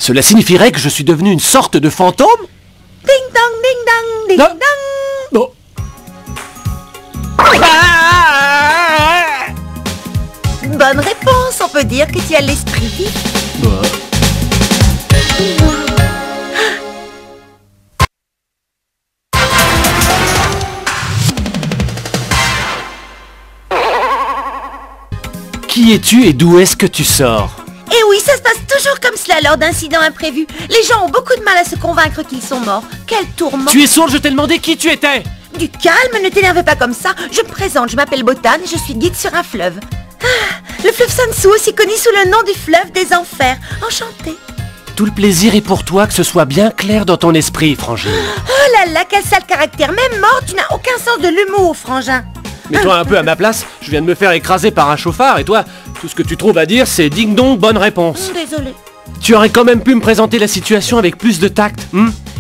Cela signifierait que je suis devenu une sorte de fantôme? Ding dong, ding dong, ding Non. dong. Oh. Bonne réponse, on peut dire que tu as l'esprit vif. Qui es-tu et d'où est-ce que tu sors? Et oui, ça se passe toujours comme cela lors d'incidents imprévus. Les gens ont beaucoup de mal à se convaincre qu'ils sont morts. Quel tourment! Tu es sourde, je t'ai demandé qui tu étais! Du calme, ne t'énerve pas comme ça. Je me présente, je m'appelle Botan et je suis guide sur un fleuve. Ah, le fleuve Sansu, aussi connu sous le nom du fleuve des enfers. Enchanté. Tout le plaisir est pour toi, que ce soit bien clair dans ton esprit, Frangine. Oh là là, quel sale caractère. Même mort, tu n'as aucun sens de l'humour, frangin. Mets-toi un peu à ma place, je viens de me faire écraser par un chauffard et toi, tout ce que tu trouves à dire c'est ding dong, bonne réponse. Désolé. Tu aurais quand même pu me présenter la situation avec plus de tact,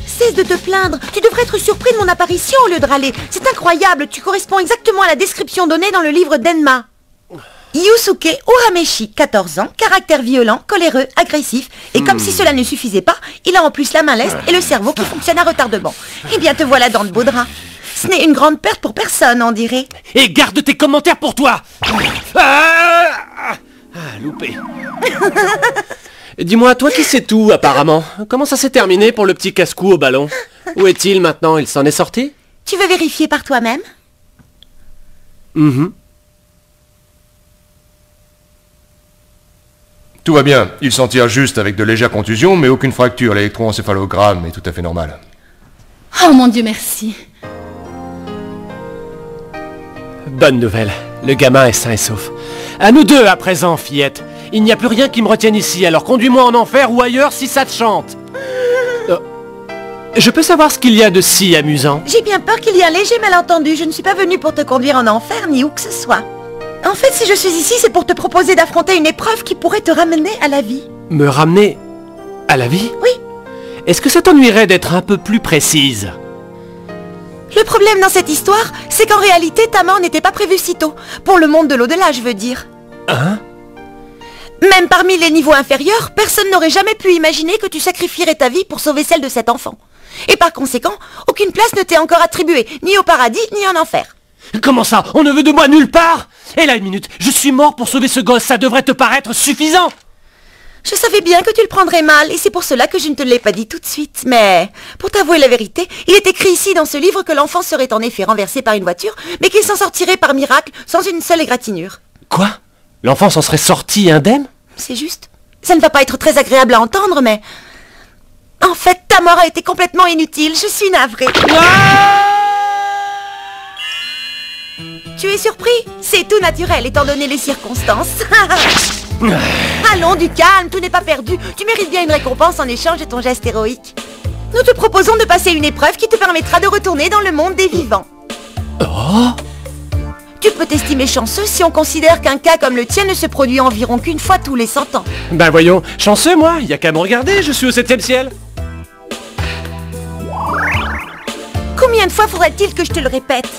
Cesse de te plaindre. Tu devrais être surpris de mon apparition au lieu de râler. C'est incroyable, tu corresponds exactement à la description donnée dans le livre d'Enma. Yusuke Urameshi, 14 ans, caractère violent, coléreux, agressif. Et comme si cela ne suffisait pas, il a en plus la main leste et le cerveau qui fonctionne à retardement. Eh bien, te voilà dans le beau drap. Ce n'est une grande perte pour personne, on dirait. Et garde tes commentaires pour toi. Loupé. Dis-moi, toi qui sais tout, apparemment. Comment ça s'est terminé pour le petit casse-cou au ballon? Où est-il maintenant? Il s'en est sorti? Tu veux vérifier par toi-même? Tout va bien. Il s'en tire juste avec de légères contusions, mais aucune fracture. L'électroencéphalogramme est tout à fait normal. Oh mon Dieu, merci. Bonne nouvelle. Le gamin est sain et sauf. À nous deux à présent, fillette. Il n'y a plus rien qui me retienne ici, alors conduis-moi en enfer ou ailleurs si ça te chante. Je peux savoir ce qu'il y a de si amusant? J'ai bien peur qu'il y ait un léger malentendu. Je ne suis pas venue pour te conduire en enfer, ni où que ce soit. En fait, si je suis ici, c'est pour te proposer d'affronter une épreuve qui pourrait te ramener à la vie. Me ramener à la vie? Oui. Est-ce que ça t'ennuierait d'être un peu plus précise? Le problème dans cette histoire, c'est qu'en réalité, ta mort n'était pas prévue si tôt. Pour le monde de l'au-delà, je veux dire. Hein? Même parmi les niveaux inférieurs, personne n'aurait jamais pu imaginer que tu sacrifierais ta vie pour sauver celle de cet enfant. Et par conséquent, aucune place ne t'est encore attribuée, ni au paradis, ni en enfer. Comment ça? On ne veut de moi nulle part? Et là, une minute, je suis mort pour sauver ce gosse, ça devrait te paraître suffisant! Je savais bien que tu le prendrais mal, et c'est pour cela que je ne te l'ai pas dit tout de suite. Mais, pour t'avouer la vérité, il est écrit ici dans ce livre que l'enfant serait en effet renversé par une voiture, mais qu'il s'en sortirait par miracle, sans une seule égratignure. Quoi? L'enfant s'en serait sorti indemne? C'est juste. Ça ne va pas être très agréable à entendre, mais... En fait, ta mort a été complètement inutile, je suis navrée. Tu es surpris? C'est tout naturel, étant donné les circonstances. Allons, du calme, tout n'est pas perdu. Tu mérites bien une récompense en échange de ton geste héroïque. Nous te proposons de passer une épreuve qui te permettra de retourner dans le monde des vivants. Oh! Tu peux t'estimer chanceux si on considère qu'un cas comme le tien ne se produit environ qu'une fois tous les 100 ans. Ben voyons, chanceux moi, y a qu'à me regarder, je suis au 7e ciel. Combien de fois faudrait-il que je te le répète?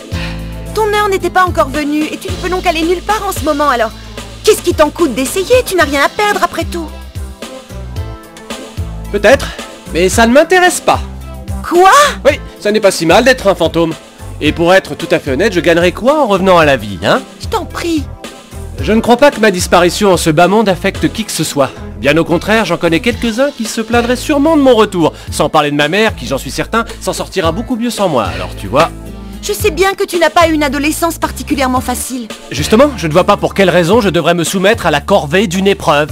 Ton heure n'était pas encore venue et tu ne peux donc aller nulle part en ce moment, alors... Qu'est-ce qui t'en coûte d'essayer? Tu n'as rien à perdre après tout. Peut-être, mais ça ne m'intéresse pas. Quoi? Oui, ça n'est pas si mal d'être un fantôme. Et pour être tout à fait honnête, je gagnerais quoi en revenant à la vie, hein? Je t'en prie. Je ne crois pas que ma disparition en ce bas monde affecte qui que ce soit. Bien au contraire, j'en connais quelques-uns qui se plaindraient sûrement de mon retour. Sans parler de ma mère, qui, j'en suis certain, s'en sortira beaucoup mieux sans moi. Alors tu vois... Je sais bien que tu n'as pas eu une adolescence particulièrement facile. Justement, je ne vois pas pour quelle raison je devrais me soumettre à la corvée d'une épreuve.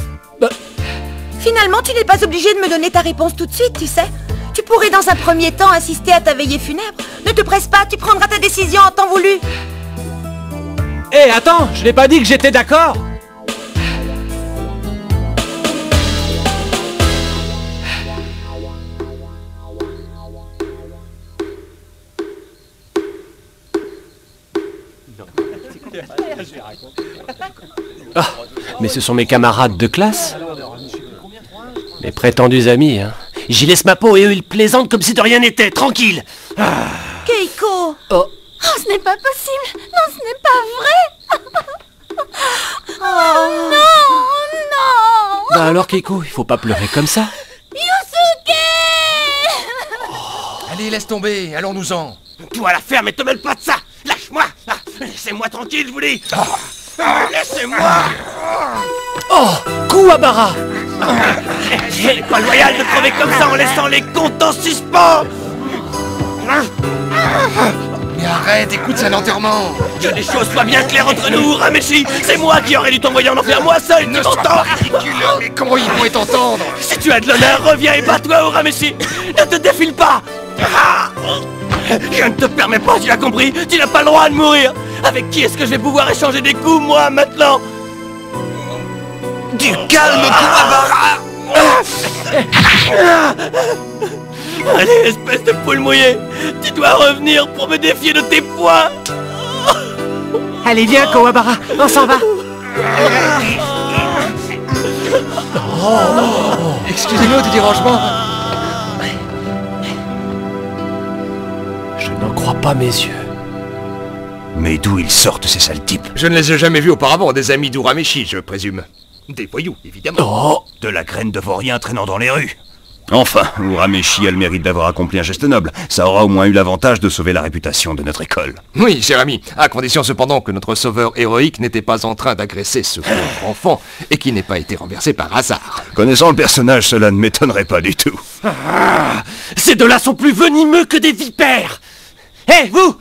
Finalement, tu n'es pas obligé de me donner ta réponse tout de suite, tu sais. Tu pourrais dans un premier temps assister à ta veillée funèbre. Ne te presse pas, tu prendras ta décision en temps voulu. Hé, attends, je n'ai pas dit que j'étais d'accord. Ah, mais ce sont mes camarades de classe. Mes prétendus amis, hein. J'y laisse ma peau et eux ils plaisantent comme si de rien n'était, tranquille. Ah. Keiko! Oh, ce n'est pas possible. Non, ce n'est pas vrai. Oh. Non, non. Bah alors Keiko, il faut pas pleurer comme ça. Yo, Allez, laisse tomber, allons-nous-en. Toi, la ferme et te mêle pas de ça. Lâche-moi. Laissez-moi tranquille, je vous dis. Laissez-moi. Oh, Kuwabara. Ce n'est pas loyal de crever comme ça en laissant les comptes en suspens. Mais arrête, écoute, c'est un enterrement. Que les choses soient bien claires entre nous, Urameshi. C'est moi qui aurais dû t'envoyer en enfer, moi seul, tu Ne sois m'entends? pas ridicule, mais comment ils pourraient t'entendre? Si tu as de l'honneur, reviens et bats-toi, Urameshi. Ne te défile pas. Je ne te permets pas, tu l'as compris. Tu n'as pas le droit de mourir. Avec qui est-ce que je vais pouvoir échanger des coups, moi, maintenant? Du calme, Kuwabara. Allez, espèce de poule mouillée. Tu dois revenir pour me défier de tes poings. Allez, viens, Kuwabara, on s'en va. Excusez-nous du dérangement. Je n'en crois pas mes yeux. Mais d'où ils sortent, ces sales types? Je ne les ai jamais vus auparavant, des amis d'Urameshi, je présume. Des voyous, évidemment. Oh, De la graine de vaurien traînant dans les rues. Enfin, Urameshi a le mérite d'avoir accompli un geste noble. Ça aura au moins eu l'avantage de sauver la réputation de notre école. Oui, cher ami, à condition cependant que notre sauveur héroïque n'était pas en train d'agresser ce pauvre enfant et qu'il n'ait pas été renversé par hasard. Connaissant le personnage, cela ne m'étonnerait pas du tout. ces deux-là sont plus venimeux que des vipères. Hé, vous!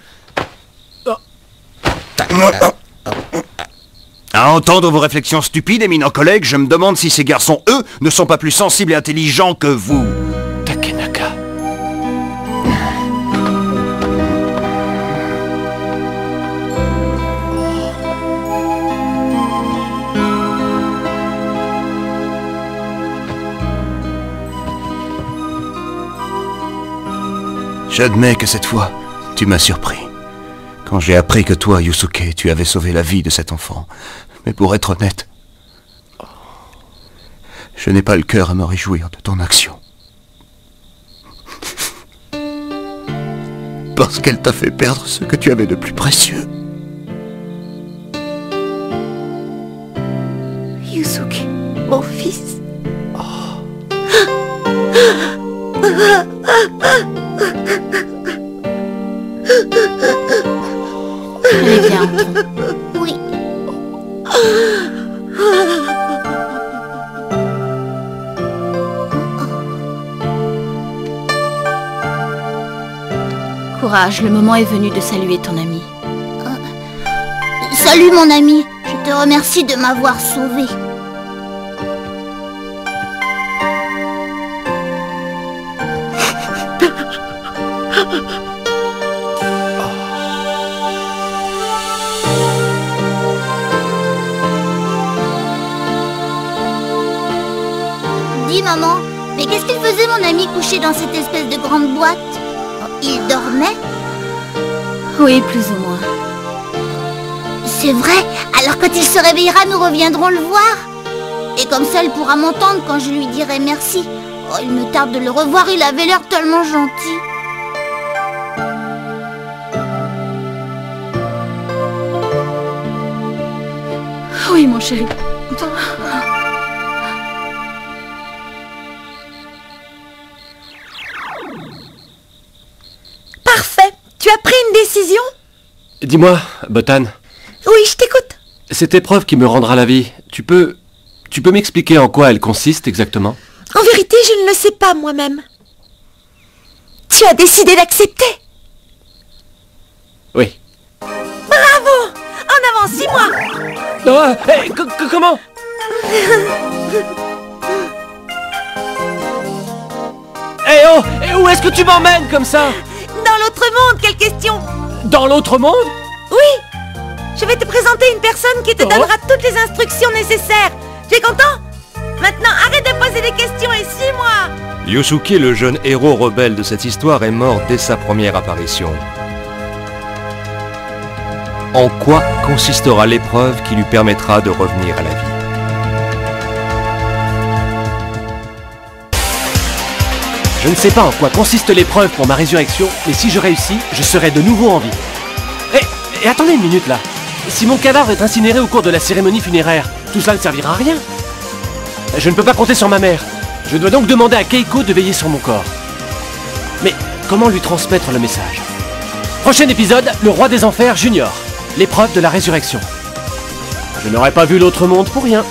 À entendre vos réflexions stupides, éminents collègues, je me demande si ces garçons, eux, ne sont pas plus sensibles et intelligents que vous. Takenaka. J'admets que cette fois, tu m'as surpris. Quand j'ai appris que toi, Yusuke, tu avais sauvé la vie de cet enfant. Mais pour être honnête, je n'ai pas le cœur à me réjouir de ton action. Parce qu'elle t'a fait perdre ce que tu avais de plus précieux. Yusuke, mon fils. Allez, viens, entrons. Oui. Courage, le moment est venu de saluer ton ami. Salut mon ami, je te remercie de m'avoir sauvé. Dis maman, mais qu'est-ce qu'il faisait mon ami couché dans cette espèce de grande boîte? Il dormait? Oui, plus ou moins. C'est vrai? Alors quand il se réveillera, nous reviendrons le voir. Et comme ça, il pourra m'entendre quand je lui dirai merci. Oh, il me tarde de le revoir, il avait l'air tellement gentil. Oui, mon chéri. Parfait. Tu as pris une décision? Dis-moi, Botan, Oui, je t'écoute. cette épreuve qui me rendra la vie, tu peux m'expliquer en quoi elle consiste exactement? En vérité, je ne le sais pas moi-même. Tu as décidé d'accepter? Oui. Bravo! En avant, 6 mois! Oh, hey, comment? Eh oh, et où est-ce que tu m'emmènes comme ça? Dans l'autre monde, quelle question? Dans l'autre monde? Oui! Je vais te présenter une personne qui te donnera toutes les instructions nécessaires. Tu es content? Maintenant, arrête de poser des questions et suis-moi! Yusuke, le jeune héros rebelle de cette histoire, est mort dès sa première apparition. En quoi consistera l'épreuve qui lui permettra de revenir à la vie? Je ne sais pas en quoi consiste l'épreuve pour ma résurrection, mais si je réussis, je serai de nouveau en vie. Et attendez une minute là. Si mon cadavre est incinéré au cours de la cérémonie funéraire, tout cela ne servira à rien. Je ne peux pas compter sur ma mère. Je dois donc demander à Keiko de veiller sur mon corps. Mais comment lui transmettre le message. Prochain épisode, le roi des enfers Junior, l'épreuve de la résurrection. Je n'aurais pas vu l'autre monde pour rien.